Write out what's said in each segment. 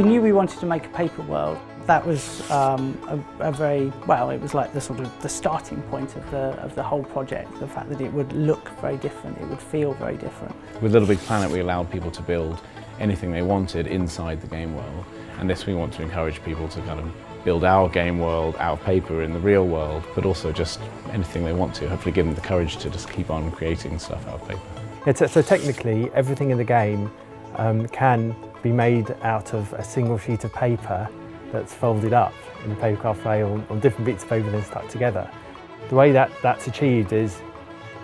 We knew we wanted to make a paper world. That was a very, well, it was like the sort of the starting point of the whole project, the fact that it would look very different, it would feel very different. With Little Big Planet we allowed people to build anything they wanted inside the game world, and this we want to encourage people to kind of build our game world out of paper in the real world, but also just anything they want to, hopefully give them the courage to just keep on creating stuff out of paper. Yeah, so technically everything in the game can be made out of a single sheet of paper that's folded up in a papercraft way on different bits of paper then stuck together. The way that's achieved is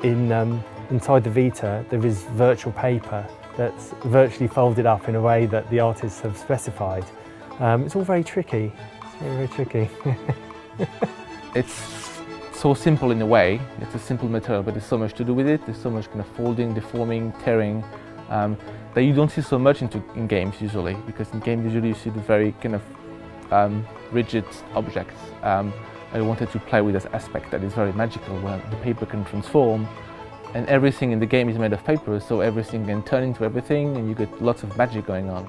inside the Vita there is virtual paper that's virtually folded up in a way that the artists have specified. It's all very tricky. It's very, very tricky. It's so simple in a way. It's a simple material, but there's so much to do with it. There's so much kind of folding, deforming, tearing that you don't see so much in games usually, because in games usually you see the very kind of rigid objects. I wanted to play with this aspect that is very magical, where the paper can transform, and everything in the game is made of paper, so everything can turn into everything, and you get lots of magic going on.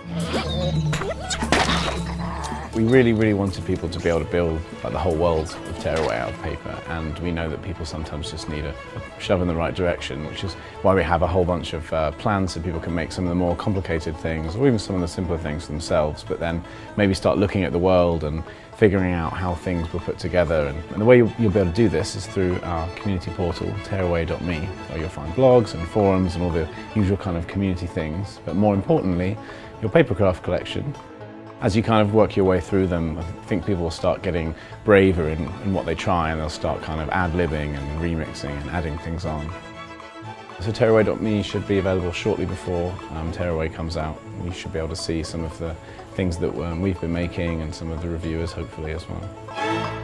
We really wanted people to be able to build like the whole world of Tearaway out of paper, and we know that people sometimes just need a shove in the right direction, which is why we have a whole bunch of plans so people can make some of the more complicated things, or even some of the simpler things themselves, but then maybe start looking at the world and figuring out how things were put together. And the way you'll be able to do this is through our community portal, tearaway.me, where you'll find blogs and forums and all the usual kind of community things, but more importantly, your papercraft collection. As you kind of work your way through them, I think people will start getting braver in what they try, and they'll start kind of ad-libbing and remixing and adding things on. So Tearaway.me should be available shortly before Tearaway comes out. You should be able to see some of the things that we've been making and some of the reviewers hopefully as well.